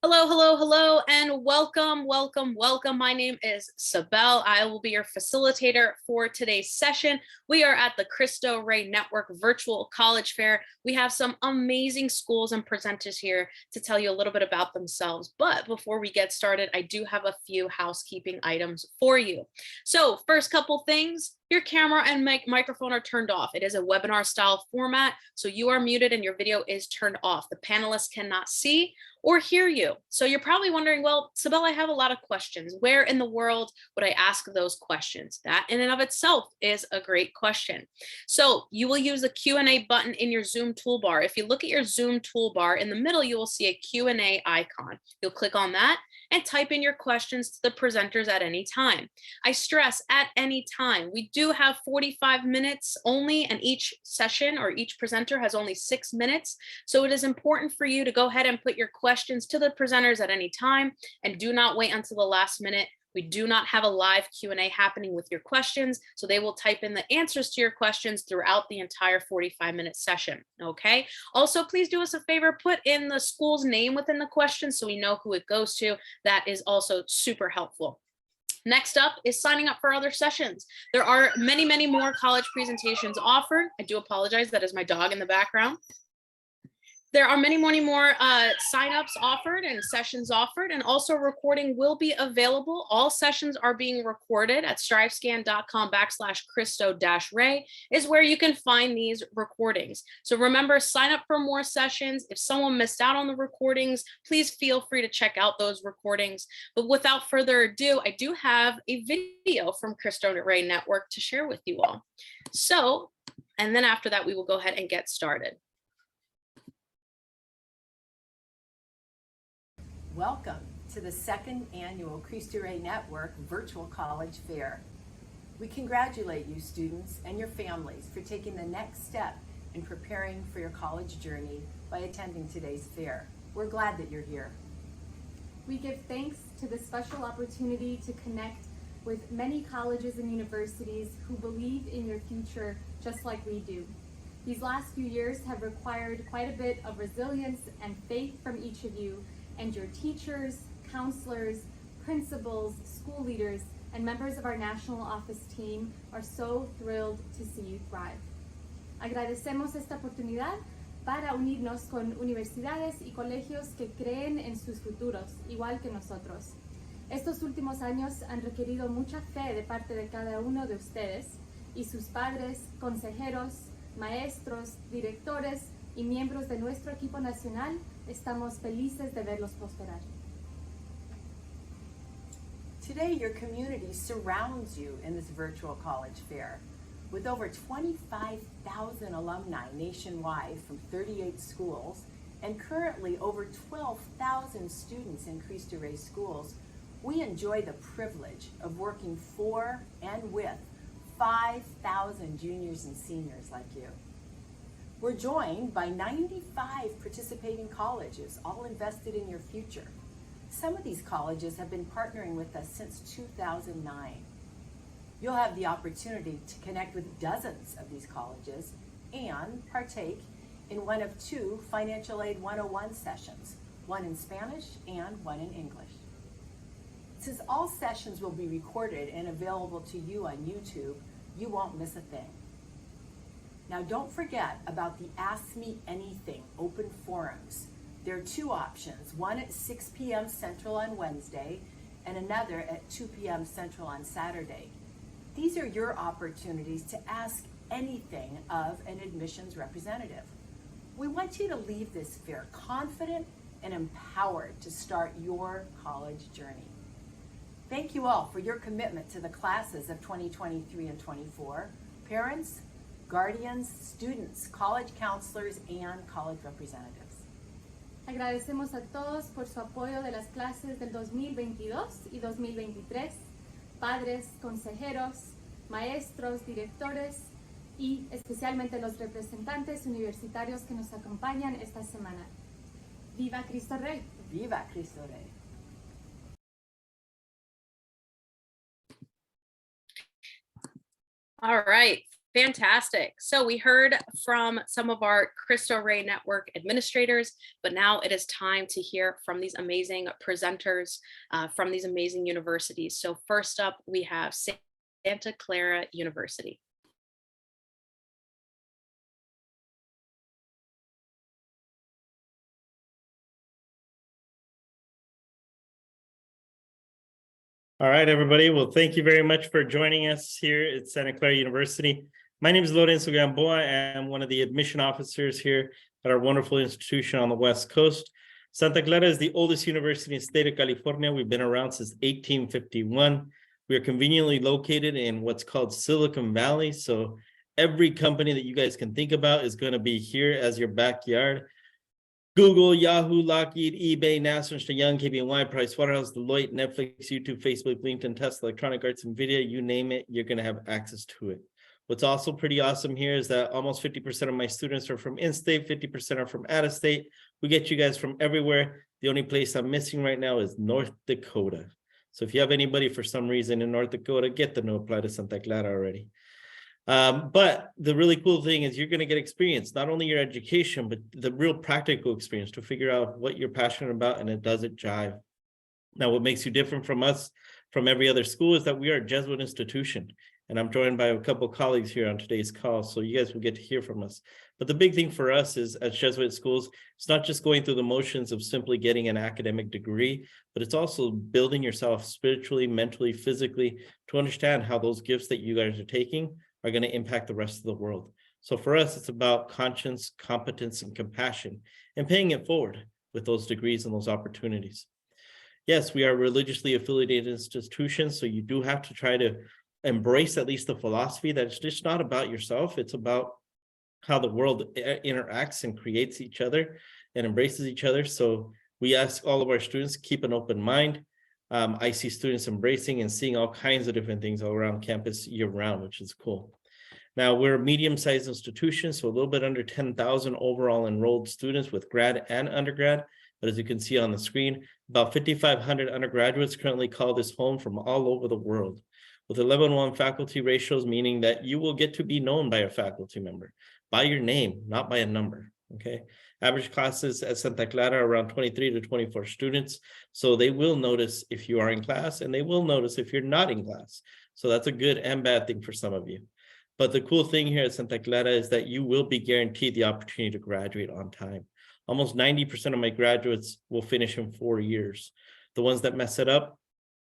Hello, hello, hello, and welcome, welcome, welcome. My name is Sabelle. I will be your facilitator for today's session. We are at the Cristo Rey Network Virtual College Fair. We have some amazing schools and presenters here to tell you a little bit about themselves. But before we get started, I do have a few housekeeping items for you. So first couple things. Your camera and microphone are turned off. It is a webinar style format, so you are muted and your video is turned off. The panelists cannot see or hear you. So you're probably wondering, well, Sabelle, I have a lot of questions. Where in the world would I ask those questions? That in and of itself is a great question. So you will use the Q&A button in your Zoom toolbar. If you look at your Zoom toolbar, in the middle, you will see a Q&A icon. You'll click on that and type in your questions to the presenters at any time. I stress at any time. We do have 45 minutes only, and each session or each presenter has only 6 minutes. So it is important for you to go ahead and put your questions to the presenters at any time, and do not wait until the last minute. We do not have a live Q&A happening with your questions, so they will type in the answers to your questions throughout the entire 45-minute session, okay? Also, please do us a favor, put in the school's name within the question so we know who it goes to. That is also super helpful. Next up is signing up for other sessions. There are many, many more college presentations offered. I do apologize, that is my dog in the background. There are many more signups offered and sessions offered, and also recording will be available. All sessions are being recorded at strivescan.com/Cristo-Rey is where you can find these recordings. So remember, sign up for more sessions. If someone missed out on the recordings, please feel free to check out those recordings. But without further ado, I do have a video from Cristo Rey Network to share with you all. So, and then after that, we will go ahead and get started. Welcome to the second annual Cristo Rey Network Virtual College Fair. We congratulate you students and your families for taking the next step in preparing for your college journey by attending today's fair. We're glad that you're here. We give thanks to the special opportunity to connect with many colleges and universities who believe in your future just like we do. These last few years have required quite a bit of resilience and faith from each of you, and your teachers, counselors, principals, school leaders, and members of our national office team are so thrilled to see you thrive. Agradecemos esta oportunidad para unirnos con universidades y colegios que creen en sus futuros, igual que nosotros. Estos últimos años han requerido mucha fe de parte de cada uno de ustedes y sus padres, consejeros, maestros, directores y miembros de nuestro equipo nacional. Estamos felices de verlos prosperar. Today, your community surrounds you in this virtual college fair. With over 25,000 alumni nationwide from 38 schools and currently over 12,000 students in Cristo Rey schools, we enjoy the privilege of working for and with 5,000 juniors and seniors like you. We're joined by 95 participating colleges, all invested in your future. Some of these colleges have been partnering with us since 2009. You'll have the opportunity to connect with dozens of these colleges and partake in one of 2 Financial Aid 101 sessions, one in Spanish and one in English. Since all sessions will be recorded and available to you on YouTube, you won't miss a thing. Now, don't forget about the Ask Me Anything open forums. There are 2 options, one at 6 p.m. Central on Wednesday and another at 2 p.m. Central on Saturday. These are your opportunities to ask anything of an admissions representative. We want you to leave this fair confident and empowered to start your college journey. Thank you all for your commitment to the classes of 2023 and 24. Parents, guardians, students, college counselors, and college representatives. Agradecemos a todos por su apoyo de las clases del 2022 y 2023, padres, consejeros, maestros, directores y especialmente los representantes universitarios que nos acompañan esta semana. ¡Viva Cristo Rey! ¡Viva Cristo Rey! All right. Fantastic. So we heard from some of our Cristo Rey Network administrators, but now it is time to hear from these amazing presenters from these amazing universities. So first up, we have Santa Clara University. All right, everybody. Well, thank you very much for joining us here at Santa Clara University. My name is Lorenzo Gamboa. I am one of the admission officers here at our wonderful institution on the West Coast. Santa Clara is the oldest university in the state of California. We've been around since 1851. We are conveniently located in what's called Silicon Valley. So every company that you guys can think about is going to be here as your backyard. Google, Yahoo, Lockheed, eBay, NASA, Ernst & Young, KPMG, Pricewaterhouse, Deloitte, Netflix, YouTube, Facebook, LinkedIn, Tesla, Electronic Arts, NVIDIA, you name it, you're going to have access to it. What's also pretty awesome here is that almost 50% of my students are from in-state, 50% are from out-of-state. We get you guys from everywhere. The only place I'm missing right now is North Dakota. So if you have anybody for some reason in North Dakota, get them to apply to Santa Clara already. But the really cool thing is you're going to get experience, not only your education, but the real practical experience to figure out what you're passionate about, and it doesn't jive. Now, what makes you different from us, from every other school, is that we are a Jesuit institution, and I'm joined by a couple of colleagues here on today's call, so you guys will get to hear from us. But the big thing for us is, as Jesuit schools, it's not just going through the motions of simply getting an academic degree, but it's also building yourself spiritually, mentally, physically, to understand how those gifts that you guys are taking are going to impact the rest of the world. So for us, it's about conscience, competence, and compassion, and paying it forward with those degrees and those opportunities. Yes, we are religiously affiliated institutions, so you do have to try to embrace at least the philosophy that it's just not about yourself, it's about how the world interacts and creates each other and embraces each other. So we ask all of our students to keep an open mind. I see students embracing and seeing all kinds of different things all around campus year-round, which is cool. Now, we're a medium-sized institution, so a little bit under 10,000 overall enrolled students with grad and undergrad. But as you can see on the screen, about 5,500 undergraduates currently call this home from all over the world, with 11:1 faculty ratios, meaning that you will get to be known by a faculty member, by your name, not by a number, okay? Average classes at Santa Clara are around 23 to 24 students. So they will notice if you are in class, and they will notice if you're not in class. So that's a good and bad thing for some of you. But the cool thing here at Santa Clara is that you will be guaranteed the opportunity to graduate on time. Almost 90% of my graduates will finish in 4 years. The ones that mess it up,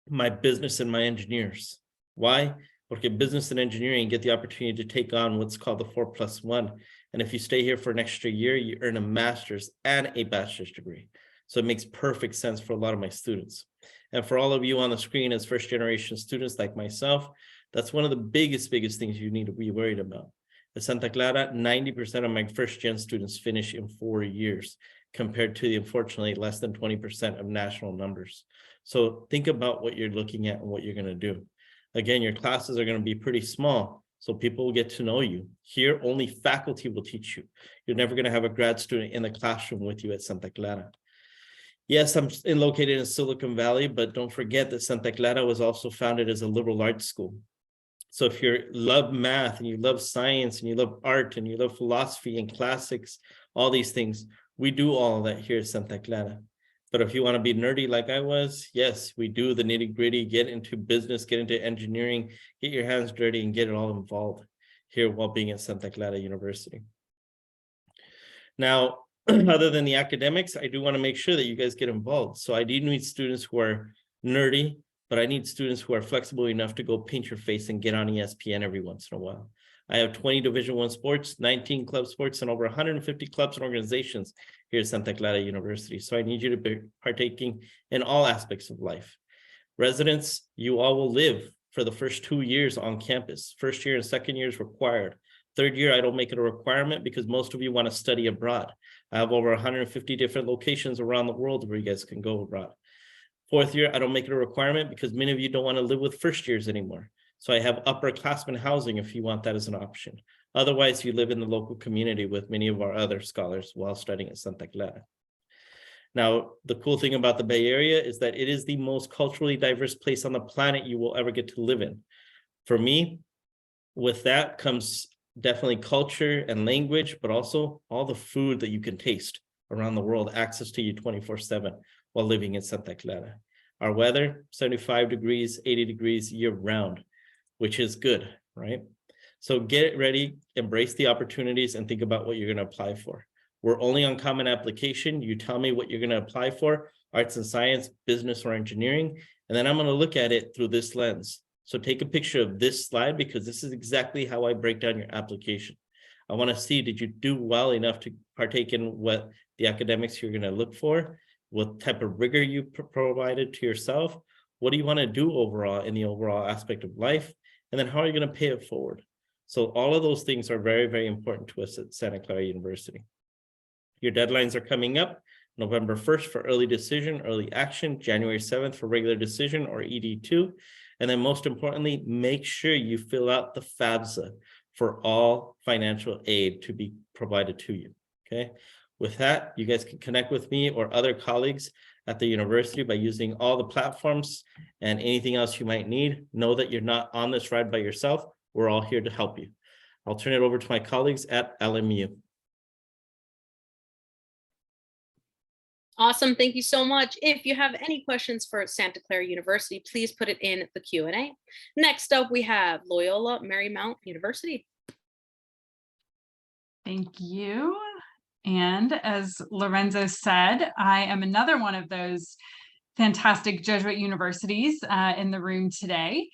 my business and my engineers. Why? Because business and engineering get the opportunity to take on what's called the 4+1. And if you stay here for an extra year, you earn a master's and a bachelor's degree. So it makes perfect sense for a lot of my students. And for all of you on the screen as first generation students like myself, that's one of the biggest things you need to be worried about. At Santa Clara, 90% of my first gen students finish in 4 years, compared to the unfortunately less than 20% of national numbers. So think about what you're looking at and what you're going to do. Again, your classes are going to be pretty small, so people will get to know you. Here, only faculty will teach you. You're never going to have a grad student in the classroom with you at Santa Clara. Yes, I'm located in Silicon Valley, but don't forget that Santa Clara was also founded as a liberal arts school. So if you love math and you love science and you love art and you love philosophy and classics, all these things, we do all of that here at Santa Clara. But if you want to be nerdy like I was, yes, we do the nitty gritty, get into business, get into engineering, get your hands dirty and get it all involved here while being at Santa Clara University. Now, other than the academics, I do want to make sure that you guys get involved. So I do need students who are nerdy, but I need students who are flexible enough to go paint your face and get on ESPN every once in a while. I have 20 Division I sports, 19 club sports, and over 150 clubs and organizations here at Santa Clara University. So I need you to be partaking in all aspects of life. Residents, you all will live for the first 2 years on campus. First year and second year is required. Third year, I don't make it a requirement because most of you want to study abroad. I have over 150 different locations around the world where you guys can go abroad. Fourth year, I don't make it a requirement because many of you don't want to live with first years anymore. So I have upperclassmen housing if you want that as an option. Otherwise, you live in the local community with many of our other scholars while studying at Santa Clara. Now, the cool thing about the Bay Area is that it is the most culturally diverse place on the planet you will ever get to live in. For me, with that comes definitely culture and language, but also all the food that you can taste around the world, access to you 24/7 while living in Santa Clara. Our weather, 75 degrees, 80 degrees year round, which is good, right? So get ready, embrace the opportunities, and think about what you're going to apply for. We're only on common application. You tell me what you're going to apply for, arts and science, business, or engineering, and then I'm going to look at it through this lens. So take a picture of this slide, because this is exactly how I break down your application. I want to see, did you do well enough to partake in what the academics you're going to look for? What type of rigor you provided to yourself? What do you want to do overall in the overall aspect of life? And then how are you going to pay it forward? So all of those things are very, very important to us at Santa Clara University. Your deadlines are coming up. November 1st for early decision, early action, January 7th for regular decision or ED2. And then most importantly, make sure you fill out the FAFSA for all financial aid to be provided to you, okay? With that, you guys can connect with me or other colleagues at the university by using all the platforms, and anything else you might need. Know that you're not on this ride by yourself. We're all here to help you. I'll turn it over to my colleagues at LMU. Awesome. Thank you so much. If you have any questions for Santa Clara University, please put it in the Q&A. Next up, we have Loyola Marymount University. Thank you. And as Lorenzo said, I am another one of those fantastic Jesuit universities in the room today.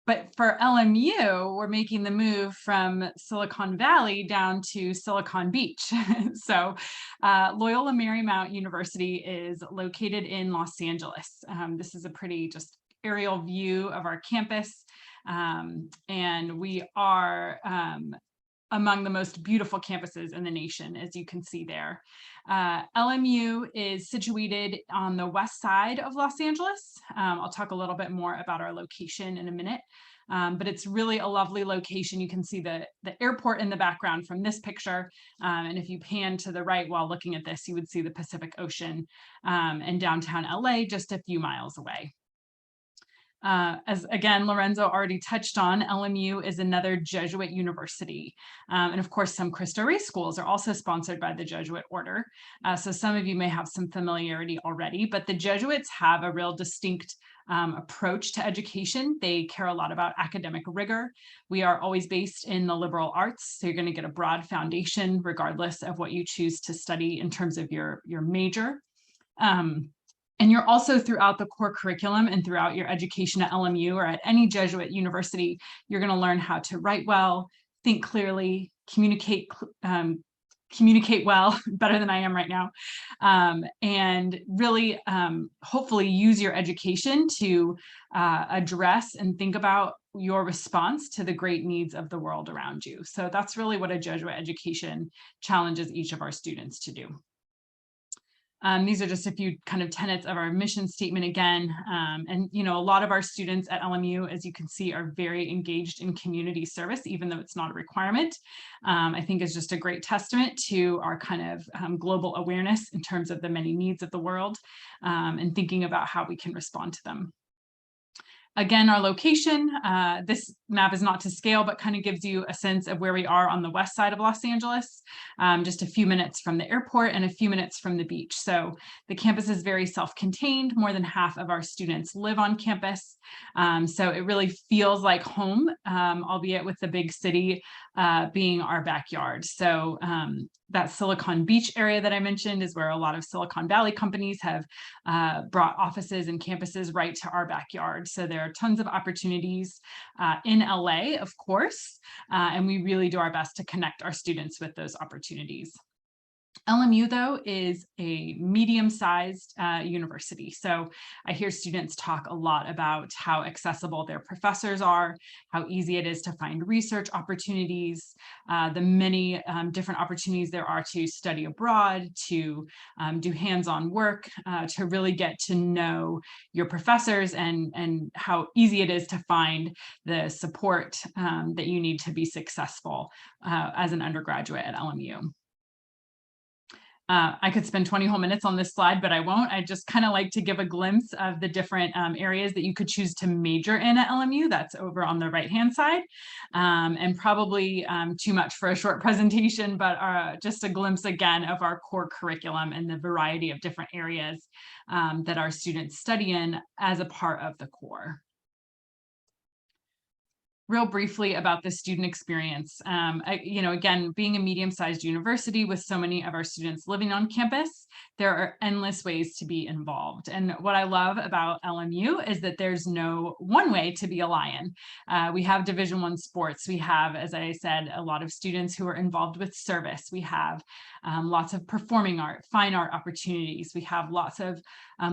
But for LMU, we're making the move from Silicon Valley down to Silicon Beach. So Loyola Marymount University is located in Los Angeles. This is a pretty just aerial view of our campus. And we are among the most beautiful campuses in the nation, as you can see there. LMU is situated on the west side of Los Angeles. I'll talk a little bit more about our location in a minute, but it's really a lovely location. You can see the airport in the background from this picture. And if you pan to the right while looking at this, you would see the Pacific Ocean and downtown LA just a few miles away. As again, Lorenzo already touched on, LMU is another Jesuit university. And of course, some Cristo Rey schools are also sponsored by the Jesuit order. So some of you may have some familiarity already, but the Jesuits have a real distinct approach to education. They care a lot about academic rigor. We are always based in the liberal arts, so you're going to get a broad foundation regardless of what you choose to study in terms of your major. And you're also throughout the core curriculum and throughout your education at LMU or at any Jesuit university, you're going to learn how to write well, think clearly, communicate well, better than I am right now, and really hopefully use your education to address and think about your response to the great needs of the world around you. So that's really what a Jesuit education challenges each of our students to do. These are just a few kind of tenets of our mission statement again. And, you know, a lot of our students at LMU, as you can see, are very engaged in community service, even though it's not a requirement. I think is just a great testament to our kind of global awareness in terms of the many needs of the world and thinking about how we can respond to them. Again, our location, this map is not to scale, but kind of gives you a sense of where we are on the west side of Los Angeles, just a few minutes from the airport and a few minutes from the beach. So the campus is very self-contained. More than half of our students live on campus. So it really feels like home, albeit with the big city being our backyard. So that Silicon Beach area that I mentioned is where a lot of Silicon Valley companies have brought offices and campuses right to our backyard. So there are tons of opportunities in LA, of course, and we really do our best to connect our students with those opportunities. LMU, though, is a medium-sized university. So I hear students talk a lot about how accessible their professors are, how easy it is to find research opportunities, the many different opportunities there are to study abroad, to do hands-on work, to really get to know your professors and how easy it is to find the support that you need to be successful as an undergraduate at LMU. I could spend 20 whole minutes on this slide, but I won't. I just kind of like to give a glimpse of the different areas that you could choose to major in at LMU. That's over on the right-hand side, and probably too much for a short presentation, but just a glimpse again of our core curriculum and the variety of different areas that our students study in as a part of the core. Real briefly about the student experience. Again, being a medium-sized university with so many of our students living on campus, there are endless ways to be involved. And what I love about LMU is that there's no one way to be a Lion. We have Division I sports. We have, as I said, a lot of students who are involved with service. We have lots of performing art, fine art opportunities. We have lots of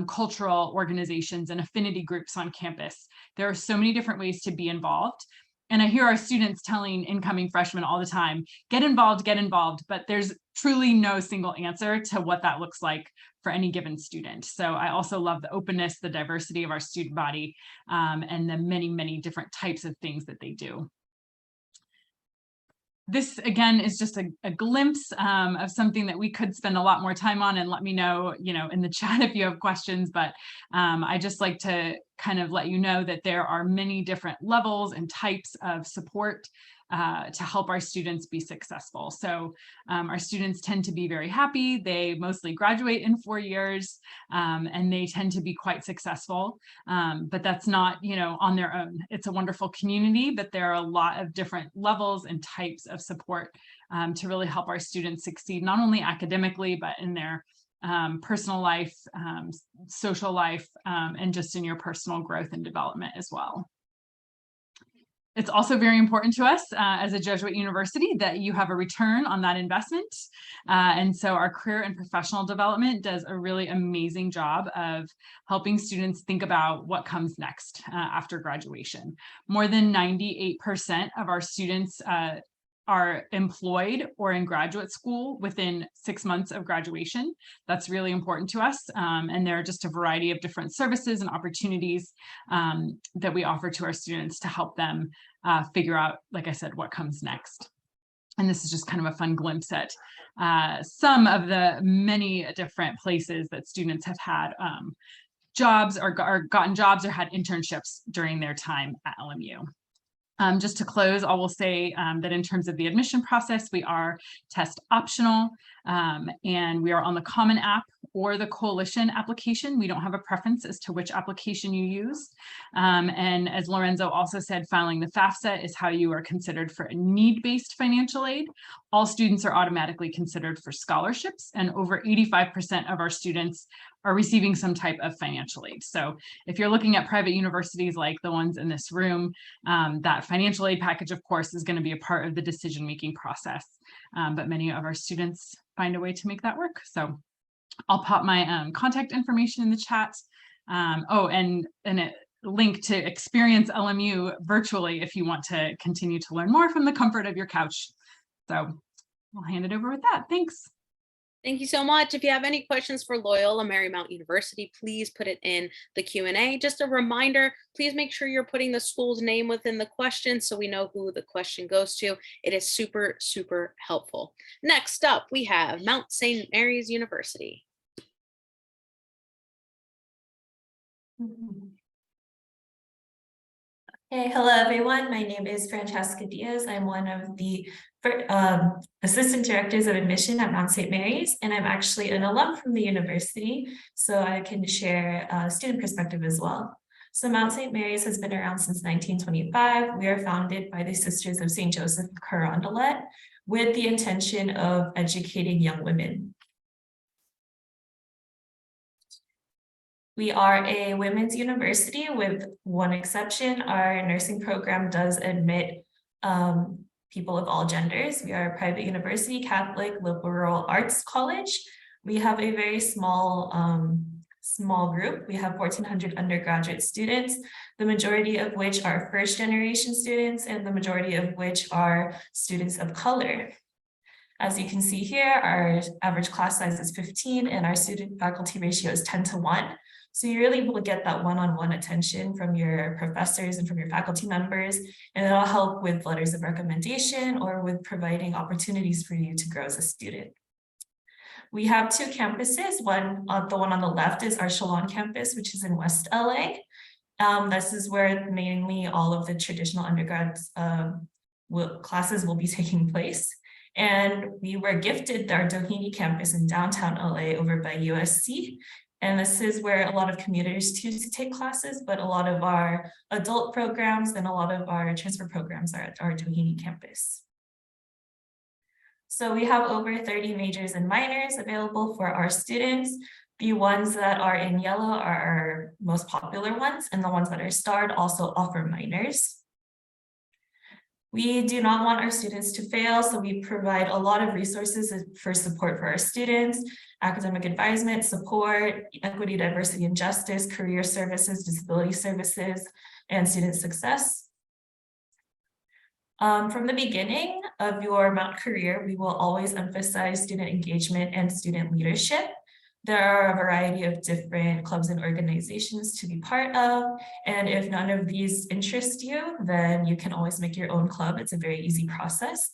cultural organizations and affinity groups on campus. There are so many different ways to be involved. And I hear our students telling incoming freshmen all the time, get involved, but there's truly no single answer to what that looks like for any given student. So I also love the openness, the diversity of our student body, and the many, many different types of things that they do. This, again, is just a glimpse of something that we could spend a lot more time on, and let me know, in the chat if you have questions, but I just like to kind of let you know that there are many different levels and types of support to help our students be successful. So our students tend to be very happy. They mostly graduate in 4 years, and they tend to be quite successful. But that's not, on their own. It's a wonderful community, but there are a lot of different levels and types of support to really help our students succeed, not only academically, but in their personal life, social life, and just in your personal growth and development as well. It's also very important to us as a Jesuit university that you have a return on that investment. And so our career and professional development does a really amazing job of helping students think about what comes next after graduation. More than 98% of our students are employed or in graduate school within 6 months of graduation. That's really important to us. And there are just a variety of different services and opportunities that we offer to our students to help them figure out, like I said, what comes next. And this is just kind of a fun glimpse at some of the many different places that students have had jobs or gotten jobs or had internships during their time at LMU. Just to close, I will say that in terms of the admission process, we are test optional, and we are on the Common App or the Coalition application. We don't have a preference as to which application you use. And as Lorenzo also said, filing the FAFSA is how you are considered for a need-based financial aid. All students are automatically considered for scholarships, and over 85% of our students are receiving some type of financial aid. So if you're looking at private universities like the ones in this room, that financial aid package, of course, is going to be a part of the decision-making process. But many of our students find a way to make that work. So I'll pop my contact information in the chat. And a link to experience LMU virtually if you want to continue to learn more from the comfort of your couch. So I'll hand it over with that. Thanks. Thank you so much. If you have any questions for Loyola Marymount University, please put it in the Q&A. Just a reminder, please make sure you're putting the school's name within the question so we know who the question goes to. It is super, super helpful. Next up, we have Mount St. Mary's University. Hey, hello everyone. My name is Francesca Diaz. I'm one of the assistant directors of admission at Mount St. Mary's, and I'm actually an alum from the university, so I can share a student perspective as well. So Mount St. Mary's has been around since 1925. We are founded by the Sisters of St. Joseph of Carondelet with the intention of educating young women. We are a women's university with one exception. Our nursing program does admit people of all genders. We are a private university, Catholic liberal arts college. We have a very small group. We have 1,400 undergraduate students, the majority of which are first generation students and the majority of which are students of color. As you can see here, our average class size is 15 and our student faculty ratio is 10:1. So you're really able to get that one-on-one attention from your professors and from your faculty members, and it'll help with letters of recommendation or with providing opportunities for you to grow as a student. We have two campuses. The one on the left is our Shalon campus, which is in West LA. This is where mainly all of the traditional undergrads classes will be taking place. And we were gifted our Doheny campus in downtown LA over by USC. And this is where a lot of commuters choose to take classes, but a lot of our adult programs and a lot of our transfer programs are at our Doheny campus. So we have over 30 majors and minors available for our students. The ones that are in yellow are our most popular ones, and the ones that are starred also offer minors. We do not want our students to fail, so we provide a lot of resources for support for our students: academic advisement, support, equity, diversity, and justice, career services, disability services, and student success. From the beginning of your Mount career, we will always emphasize student engagement and student leadership. There are a variety of different clubs and organizations to be part of. And if none of these interest you, then you can always make your own club. It's a very easy process.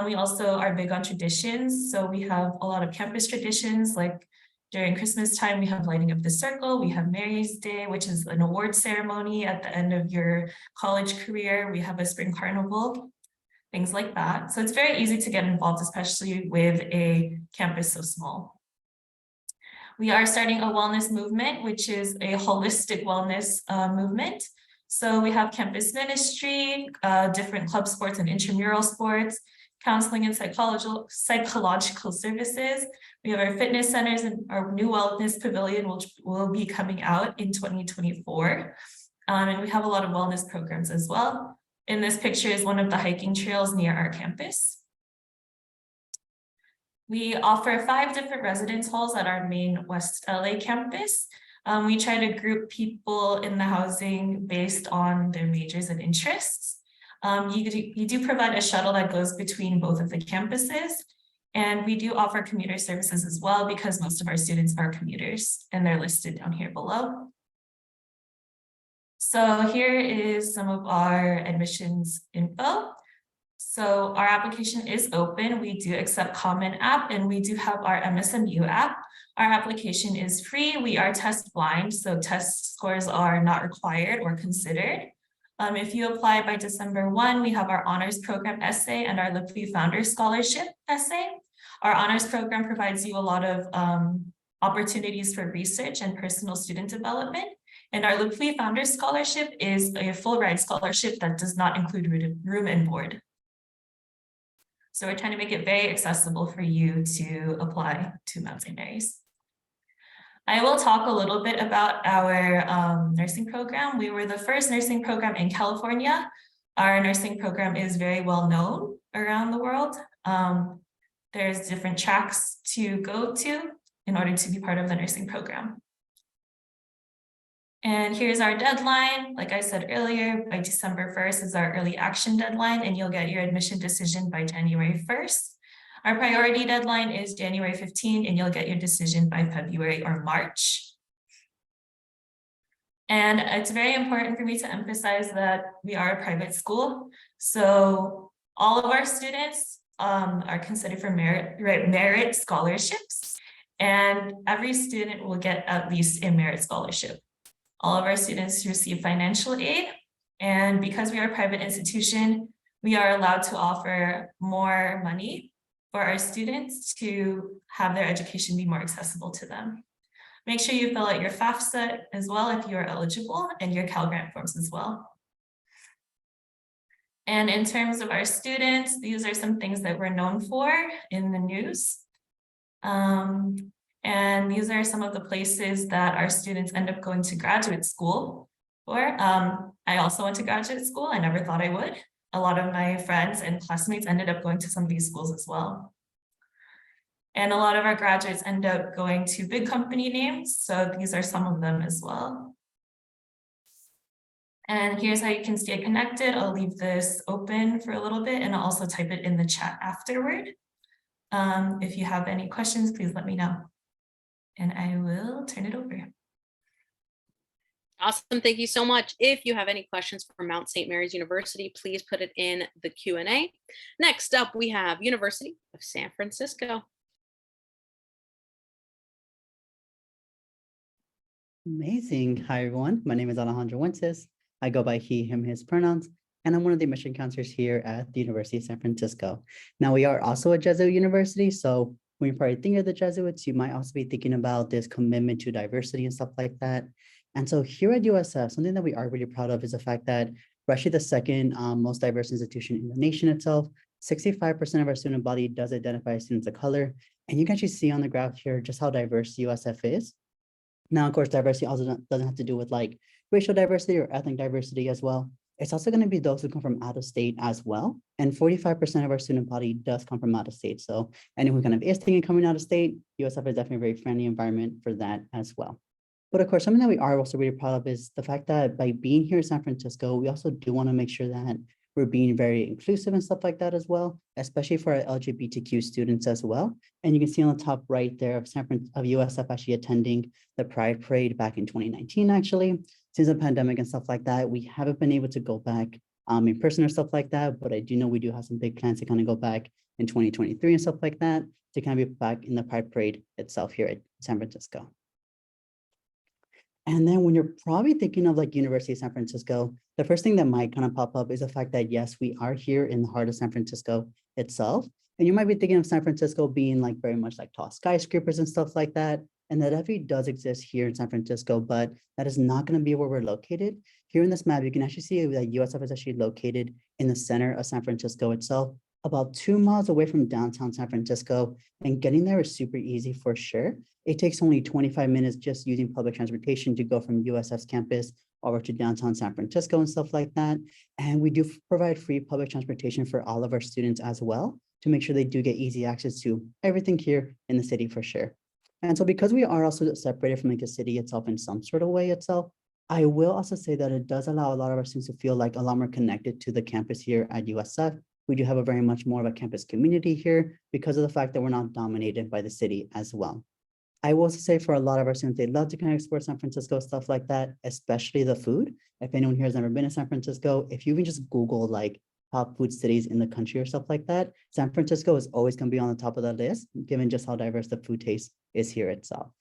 We also are big on traditions. So we have a lot of campus traditions, like during Christmas time, we have lighting of the circle. We have Mary's Day, which is an award ceremony at the end of your college career. We have a spring carnival, things like that. So it's very easy to get involved, especially with a campus so small. We are starting a wellness movement, which is a holistic wellness movement. So we have campus ministry, different club sports and intramural sports, counseling and psychological services. We have our fitness centers and our new wellness pavilion, which will be coming out in 2024. And we have a lot of wellness programs as well. In this picture is one of the hiking trails near our campus. We offer 5 different residence halls at our main West LA campus. We try to group people in the housing based on their majors and interests. You do provide a shuttle that goes between both of the campuses. And we do offer commuter services as well, because most of our students are commuters, and they're listed down here below. So here is some of our admissions info. So our application is open. We do accept Common App, and we do have our MSMU app. Our application is free. We are test blind, so test scores are not required or considered. If you apply by December 1, we have our honors program essay and our LIPLI Founders Scholarship essay. Our honors program provides you a lot of opportunities for research and personal student development. And our LIPLI Founders Scholarship is a full ride scholarship that does not include room and board. So we're trying to make it very accessible for you to apply to Mount St. Mary's. I will talk a little bit about our nursing program. We were the first nursing program in California. Our nursing program is very well known around the world. There's different tracks to go to in order to be part of the nursing program. And here's our deadline. Like I said earlier, by December 1st is our early action deadline, and you'll get your admission decision by January 1st. Our priority deadline is January 15th, and you'll get your decision by February or March. And it's very important for me to emphasize that we are a private school. So all of our students are considered for merit scholarships, and every student will get at least a merit scholarship. All of our students receive financial aid, and because we are a private institution, we are allowed to offer more money for our students to have their education be more accessible to them. Make sure you fill out your FAFSA as well if you are eligible, and your Cal Grant forms as well. And in terms of our students, these are some things that we're known for in the news. And these are some of the places that our students end up going to graduate school for. I also went to graduate school. I never thought I would. A lot of my friends and classmates ended up going to some of these schools as well. And a lot of our graduates end up going to big company names. So these are some of them as well. And here's how you can stay connected. I'll leave this open for a little bit, and I'll also type it in the chat afterward. If you have any questions, please let me know. And I will turn it over. Awesome. Thank you so much. If you have any questions for Mount St. Mary's University, please put it in the Q&A. Next up, we have University of San Francisco. Amazing. Hi, everyone. My name is Alejandro Wences. I go by he, him, his pronouns, and I'm one of the admission counselors here at the University of San Francisco. Now, we are also a Jesuit university, so when you probably think of the Jesuits, you might also be thinking about this commitment to diversity and stuff like that. And so here at USF, something that we are really proud of is the fact that we're actually the second most diverse institution in the nation itself. 65% of our student body does identify as students of color. And you can actually see on the graph here just how diverse USF is. Now, of course, diversity also doesn't have to do with like racial diversity or ethnic diversity as well. It's also going to be those who come from out of state as well. And 45% of our student body does come from out of state. So anyone who kind of is thinking coming out of state, USF is definitely a very friendly environment for that as well. But of course, something that we are also really proud of is the fact that by being here in San Francisco, we also do want to make sure that we're being very inclusive and stuff like that as well, especially for our LGBTQ students as well. And you can see on the top right there of USF actually attending the Pride Parade back in 2019, actually. Since the pandemic and stuff like that, we haven't been able to go back in person or stuff like that, but I do know we do have some big plans to kind of go back in 2023 and stuff like that to kind of be back in the Pride Parade itself here at San Francisco. And then when you're probably thinking of like University of San Francisco, the first thing that might kind of pop up is the fact that, yes, we are here in the heart of San Francisco itself. And you might be thinking of San Francisco being like very much like tall skyscrapers and stuff like that. And that definitely does exist here in San Francisco, but that is not going to be where we're located. Here in this map, you can actually see that USF is actually located in the center of San Francisco itself, about 2 miles away from downtown San Francisco. And getting there is super easy for sure. It takes only 25 minutes just using public transportation to go from USF's campus over to downtown San Francisco and stuff like that. And we do provide free public transportation for all of our students as well to make sure they do get easy access to everything here in the city for sure. And so because we are also separated from like the city itself in some sort of way itself, I will also say that it does allow a lot of our students to feel like a lot more connected to the campus here at USF. We do have a very much more of a campus community here because of the fact that we're not dominated by the city as well. I will also say for a lot of our students, they love to kind of explore San Francisco, stuff like that, especially the food. If anyone here has never been to San Francisco, if you even just Google like top food cities in the country or stuff like that, San Francisco is always going to be on the top of the list, given just how diverse the food taste is here itself.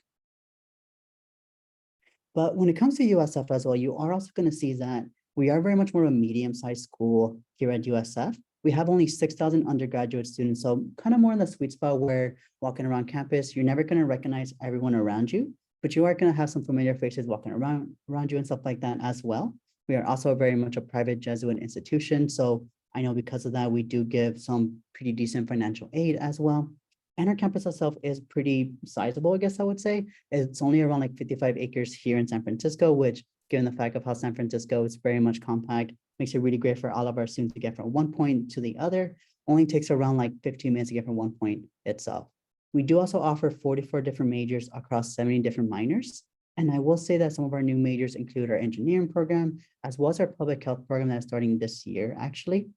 But when it comes to USF as well, you are also going to see that we are very much more of a medium-sized school here at USF. We have only 6,000 undergraduate students, so kind of more in the sweet spot where walking around campus, you're never going to recognize everyone around you, but you are going to have some familiar faces walking around you and stuff like that as well. We are also very much a private Jesuit institution, so I know because of that, we do give some pretty decent financial aid as well. And our campus itself is pretty sizable, I guess I would say. It's only around like 55 acres here in San Francisco, which given the fact of how San Francisco is very much compact, makes it really great for all of our students to get from one point to the other. Only takes around like 15 minutes to get from one point itself. We do also offer 44 different majors across 70 different minors. And I will say that some of our new majors include our engineering program, as well as our public health program that is starting this year, actually.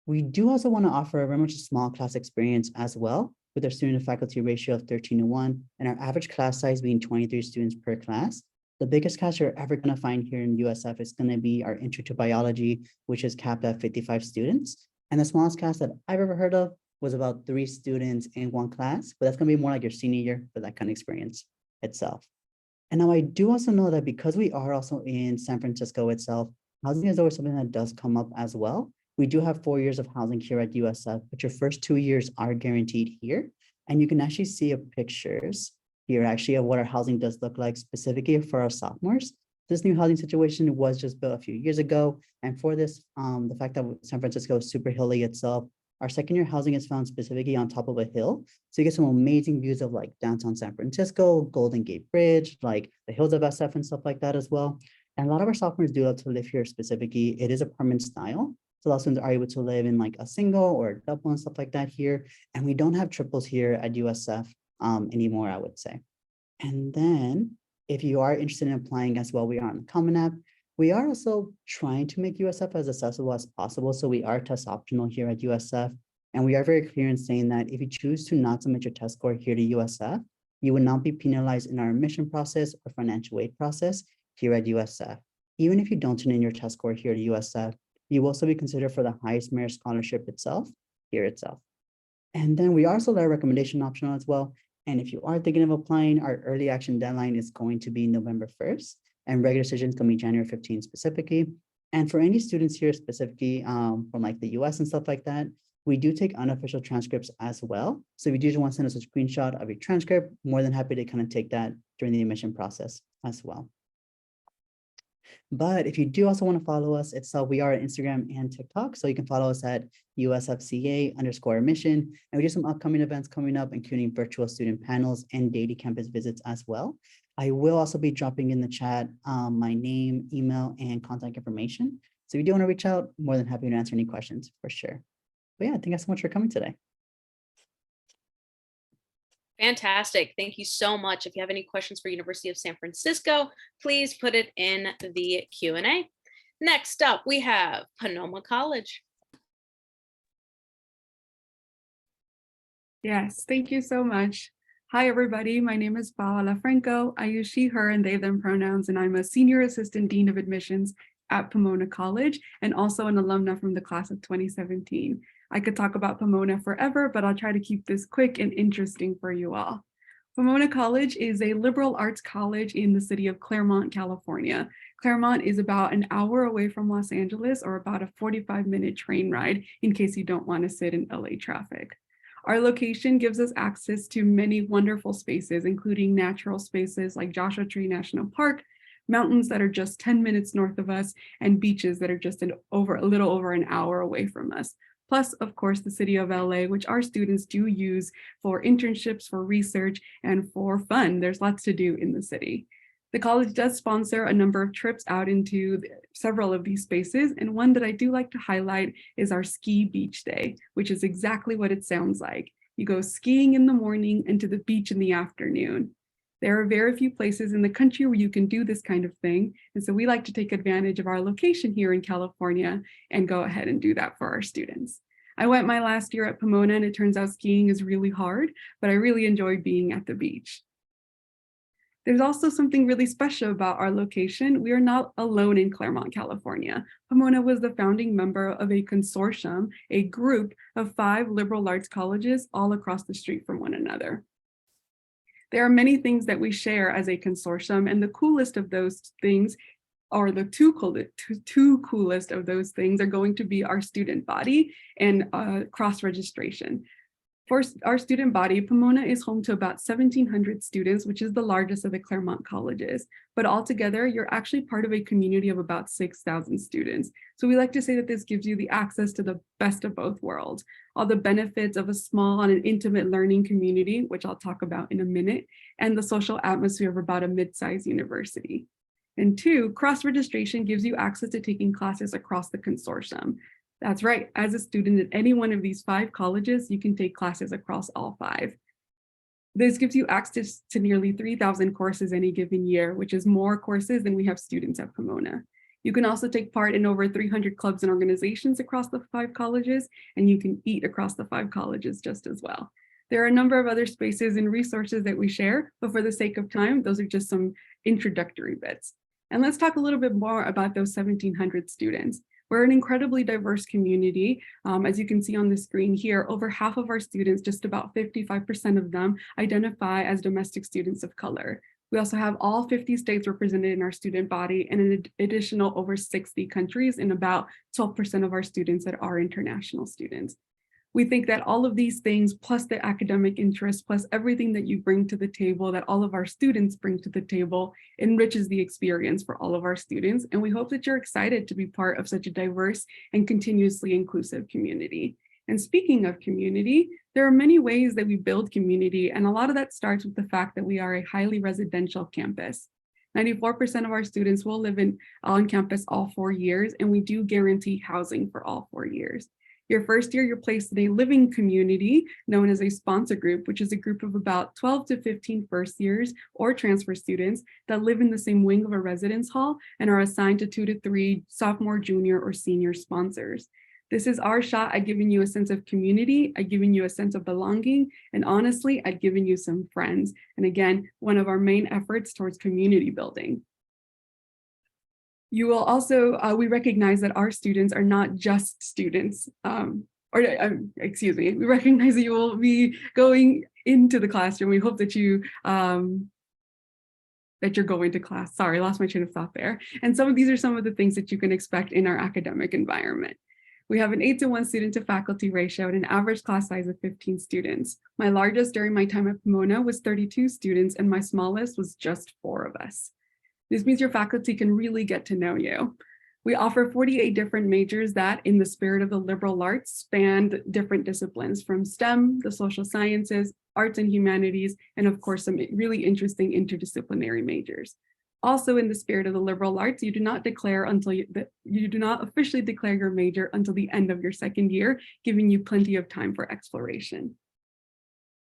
We do also want to offer a very much small class experience as well, with our student to faculty ratio of 13:1, and our average class size being 23 students per class. The biggest class you're ever going to find here in USF is going to be our Intro to Biology, which is capped at 55 students. And the smallest class that I've ever heard of was about 3 students in one class, but that's going to be more like your senior year for that kind of experience itself. And now I do also know that because we are also in San Francisco itself, housing is always something that does come up as well. We do have 4 years of housing here at USF, but your first 2 years are guaranteed here. And you can actually see pictures here actually of what our housing does look like specifically for our sophomores. This new housing situation was just built a few years ago. And for this, the fact that San Francisco is super hilly itself, our second year housing is found specifically on top of a hill. So you get some amazing views of like downtown San Francisco, Golden Gate Bridge, like the hills of SF and stuff like that as well. And a lot of our sophomores do love to live here specifically. It is apartment style. So a lot of students are able to live in like a single or a double and stuff like that here. And we don't have triples here at USF anymore, I would say. And then if you are interested in applying as well, we are on the Common App. We are also trying to make USF as accessible as possible. So we are test optional here at USF. And we are very clear in saying that if you choose to not submit your test score here to USF, you will not be penalized in our admission process or financial aid process here at USF. Even if you don't turn in your test score here to USF, you will also be considered for the highest merit scholarship itself, here itself. And then we also let a recommendation optional as well. And if you are thinking of applying, our early action deadline is going to be November 1st, and regular decisions can be January 15th specifically. And for any students here specifically from like the US and stuff like that, we do take unofficial transcripts as well. So if you do want to send us a screenshot of your transcript, more than happy to kind of take that during the admission process as well. But if you do also want to follow us itself, we are on Instagram and TikTok. So you can follow us at USFCA_admission. And we do some upcoming events coming up, including virtual student panels and daily campus visits as well. I will also be dropping in the chat my name, email, and contact information. So if you do want to reach out, more than happy to answer any questions for sure. But yeah, thank you so much for coming today. Fantastic. Thank you so much. If you have any questions for University of San Francisco, please put it in the Q&A. Next up, we have Pomona College. Yes, thank you so much. Hi, everybody. My name is Paola Franco. I use she, her, and they, them pronouns, and I'm a Senior Assistant Dean of Admissions at Pomona College and also an alumna from the class of 2017. I could talk about Pomona forever, but I'll try to keep this quick and interesting for you all. Pomona College is a liberal arts college in the city of Claremont, California. Claremont is about an hour away from Los Angeles, or about a 45-minute train ride in case you don't want to sit in LA traffic. Our location gives us access to many wonderful spaces, including natural spaces like Joshua Tree National Park, mountains that are just 10 minutes north of us, and beaches that are just a little over an hour away from us. Plus, of course, the city of LA, which our students do use for internships, for research, and for fun. There's lots to do in the city. The college does sponsor a number of trips out into several of these spaces, and one that I do like to highlight is our Ski Beach Day, which is exactly what it sounds like. You go skiing in the morning and to the beach in the afternoon. There are very few places in the country where you can do this kind of thing, and so we like to take advantage of our location here in California and go ahead and do that for our students. I went my last year at Pomona, and it turns out skiing is really hard, but I really enjoyed being at the beach. There's also something really special about our location. We are not alone in Claremont, California. Pomona was the founding member of a consortium, a group of 5 liberal arts colleges all across the street from one another. There are many things that we share as a consortium, and the coolest of those things, or the two coolest of those things, are going to be our student body and cross-registration. For our student body, Pomona is home to about 1,700 students, which is the largest of the Claremont colleges. But altogether, you're actually part of a community of about 6,000 students. So we like to say that this gives you the access to the best of both worlds, all the benefits of a small and intimate learning community, which I'll talk about in a minute, and the social atmosphere of about a mid-sized university. And 2, cross-registration gives you access to taking classes across the consortium. That's right, as a student at any one of these 5 colleges, you can take classes across all 5. This gives you access to nearly 3,000 courses any given year, which is more courses than we have students at Pomona. You can also take part in over 300 clubs and organizations across the 5 colleges, and you can eat across the 5 colleges just as well. There are a number of other spaces and resources that we share, but for the sake of time, those are just some introductory bits. And let's talk a little bit more about those 1,700 students. We're an incredibly diverse community. As you can see on the screen here, over half of our students, just about 55% of them, identify as domestic students of color. We also have all 50 states represented in our student body, and an additional over 60 countries, and about 12% of our students that are international students. We think that all of these things, plus the academic interest, plus everything that you bring to the table, that all of our students bring to the table, enriches the experience for all of our students. And we hope that you're excited to be part of such a diverse and continuously inclusive community. And speaking of community, there are many ways that we build community, and a lot of that starts with the fact that we are a highly residential campus. 94% of our students will live on campus all 4 years, and we do guarantee housing for all 4 years. Your first year, you're placed in a living community known as a sponsor group, which is a group of about 12 to 15 first years or transfer students that live in the same wing of a residence hall and are assigned to 2 to 3 sophomore, junior, or senior sponsors. This is our shot at giving you a sense of community, at giving you a sense of belonging, and honestly, at giving you some friends. And again, one of our main efforts towards community building. You will also, we recognize that our students are not just students. excuse me, we recognize that you will be going into the classroom. We hope that you're going to class. Sorry, I lost my train of thought there. And these are some of the things that you can expect in our academic environment. We have an 8-to-1 student to faculty ratio and an average class size of 15 students. My largest during my time at Pomona was 32 students, and my smallest was just 4 of us. This means your faculty can really get to know you. We offer 48 different majors that, in the spirit of the liberal arts, span different disciplines from STEM, the social sciences, arts and humanities, and of course, some really interesting interdisciplinary majors. Also, in the spirit of the liberal arts, you do not officially declare your major until the end of your second year, giving you plenty of time for exploration.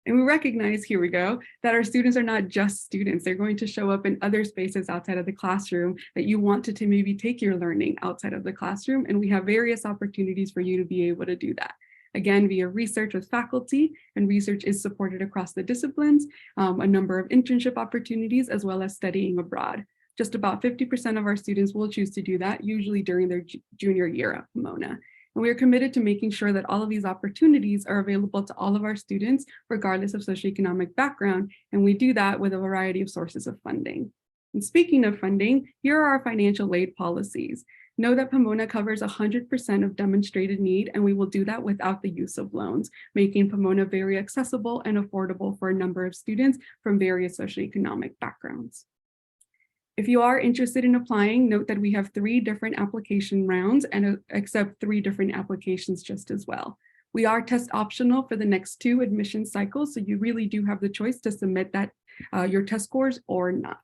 And we recognize, here we go, that our students are not just students. They're going to show up in other spaces outside of the classroom that you want to maybe take your learning outside of the classroom. And we have various opportunities for you to be able to do that. Again, via research with faculty, and research is supported across the disciplines, a number of internship opportunities, as well as studying abroad. Just about 50% of our students will choose to do that, usually during their junior year at Pomona. And we are committed to making sure that all of these opportunities are available to all of our students, regardless of socioeconomic background. And we do that with a variety of sources of funding. And speaking of funding, here are our financial aid policies. Know that Pomona covers 100% of demonstrated need, and we will do that without the use of loans, making Pomona very accessible and affordable for a number of students from various socioeconomic backgrounds. If you are interested in applying, note that we have 3 different application rounds and accept 3 different applications just as well. We are test optional for the next 2 admission cycles, so you really do have the choice to submit that your test scores or not.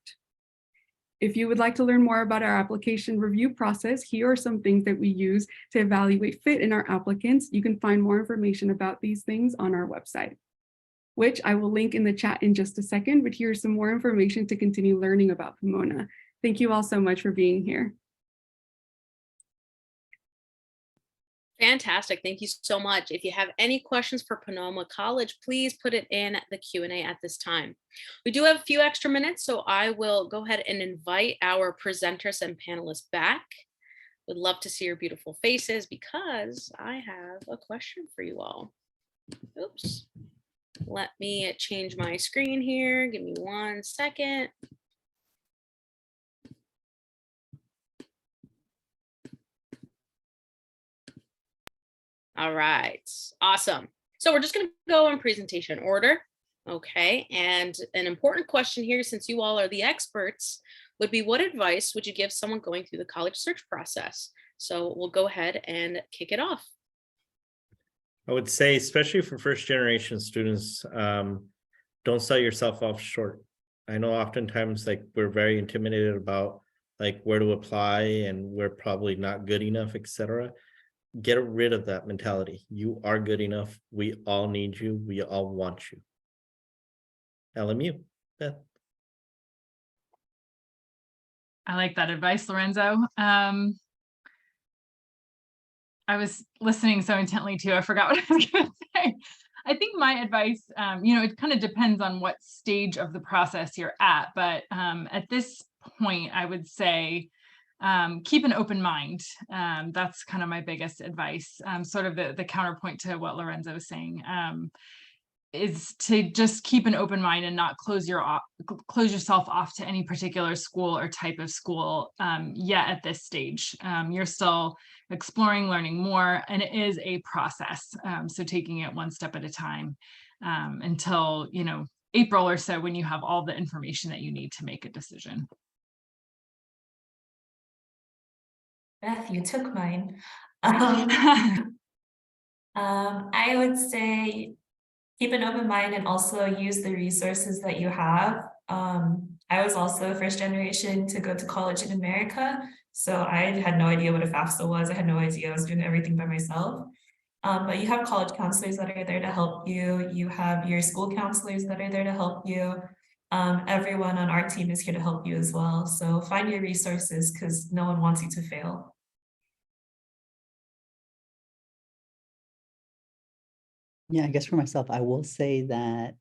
If you would like to learn more about our application review process, here are some things that we use to evaluate fit in our applicants. You can find more information about these things on our website, which I will link in the chat in just a second, but here's some more information to continue learning about Pomona. Thank you all so much for being here. Fantastic. Thank you so much. If you have any questions for Pomona College, please put it in the Q&A at this time. We do have a few extra minutes, so I will go ahead and invite our presenters and panelists back. Would love to see your beautiful faces because I have a question for you all. Oops. Let me change my screen here. Give me 1 second. All right, awesome. So we're just going to go in presentation order. Okay, and an important question here, since you all are the experts, would be what advice would you give someone going through the college search process? So we'll go ahead and kick it off. I would say, especially for first generation students, don't sell yourself off short. I know oftentimes like we're very intimidated about like where to apply and we're probably not good enough, etc. Get rid of that mentality. You are good enough. We all need you. We all want you. LMU, Beth. I like that advice, Lorenzo. I was listening so intently too, I forgot what I was going to say. I think my advice, it kind of depends on what stage of the process you're at, but at this point, I would say keep an open mind. That's kind of my biggest advice, sort of the counterpoint to what Lorenzo was saying, is to just keep an open mind and not close yourself off to any particular school or type of school yet at this stage. You're still exploring, learning more, and it is a process. So taking it one step at a time until, April or so, when you have all the information that you need to make a decision. Beth, you took mine. I would say keep an open mind and also use the resources that you have. I was also first generation to go to college in America, so I had no idea what a FAFSA was. I had no idea. I was doing everything by myself. But you have college counselors that are there to help you. You have your school counselors that are there to help you. Everyone on our team is here to help you as well. So find your resources because no one wants you to fail. Yeah, I guess for myself, I will say that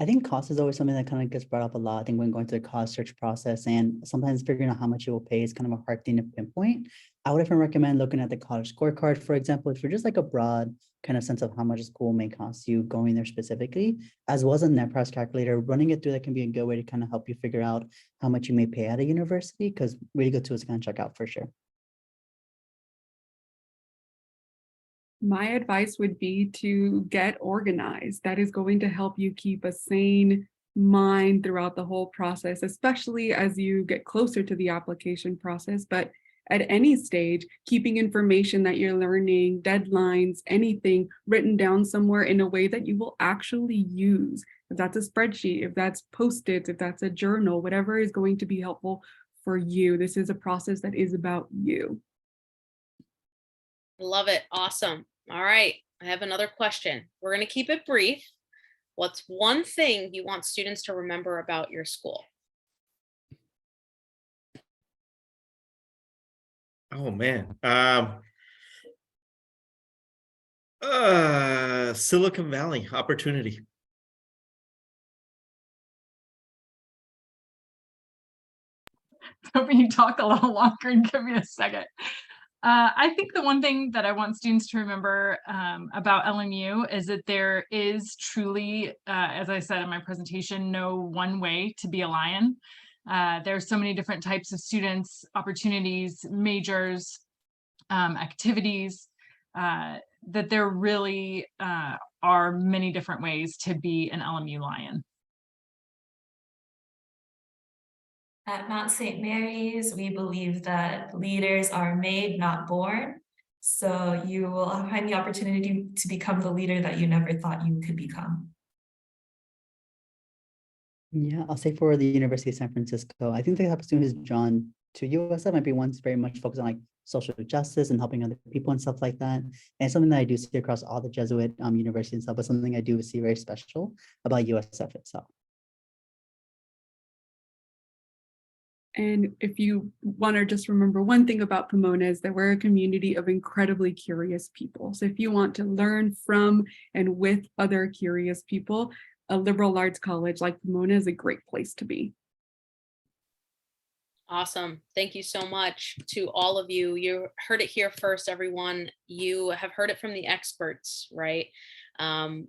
I think cost is always something that kind of gets brought up a lot. I think when going through the cost search process and sometimes figuring out how much you will pay is kind of a hard thing to pinpoint. I would even recommend looking at the college scorecard, for example, if you're just like a broad kind of sense of how much a school may cost you going there specifically, as well as a net price calculator. Running it through that can be a good way to kind of help you figure out how much you may pay at a university, because really good tools to kind of check out for sure. My advice would be to get organized. That is going to help you keep a sane mind throughout the whole process, especially as you get closer to the application process. But at any stage, keeping information that you're learning, deadlines, anything written down somewhere in a way that you will actually use. If that's a spreadsheet, if that's Post-its, if that's a journal, whatever is going to be helpful for you. This is a process that is about you. Love it. Awesome. All right. I have another question. We're going to keep it brief. What's one thing you want students to remember about your school? Oh man. Silicon Valley opportunity. Hoping you talk a little longer and give me a second. I think the one thing that I want students to remember about LMU is that there is truly, as I said in my presentation, no one way to be a lion. There are so many different types of students, opportunities, majors, activities, that there really are many different ways to be an LMU lion. At Mount St. Mary's, we believe that leaders are made, not born. So you will find the opportunity to become the leader that you never thought you could become. Yeah, I'll say for the University of San Francisco, I think the type of student who's drawn to USF might be ones very much focused on like social justice and helping other people and stuff like that. And something that I do see across all the Jesuit universities and stuff, but something I do see very special about USF itself. And if you want to just remember one thing about Pomona is that we're a community of incredibly curious people. So if you want to learn from and with other curious people, a liberal arts college like Pomona is a great place to be. Awesome. Thank you so much to all of you. You heard it here first, everyone. You have heard it from the experts, right?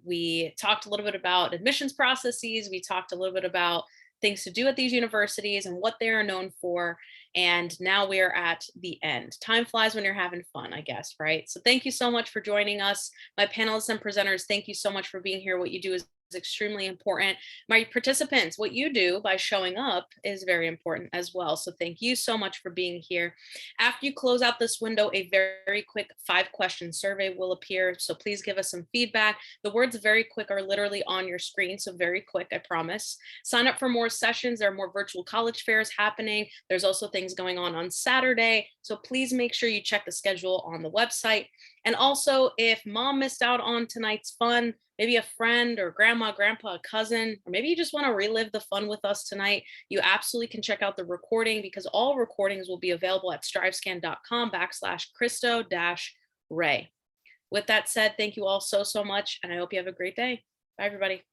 We talked a little bit about admissions processes. We talked a little bit about things to do at these universities and what they are known for. And now we're at the end. Time flies when you're having fun, I guess, right? So thank you so much for joining us. My panelists and presenters, thank you so much for being here. What you do is extremely important. My participants, what you do by showing up is very important as well. So thank you so much for being here. After you close out this window, a very quick 5-question survey will appear. So please give us some feedback. The words very quick are literally on your screen. So very quick, I promise. Sign up for more sessions. There are more virtual college fairs happening. There's also things going on Saturday. So please make sure you check the schedule on the website. And also, if mom missed out on tonight's fun, maybe a friend or grandma, grandpa, a cousin, or maybe you just want to relive the fun with us tonight, you absolutely can check out the recording, because all recordings will be available at strivescan.com/Cristo-Rey. With that said, thank you all so much, and I hope you have a great day. Bye, everybody.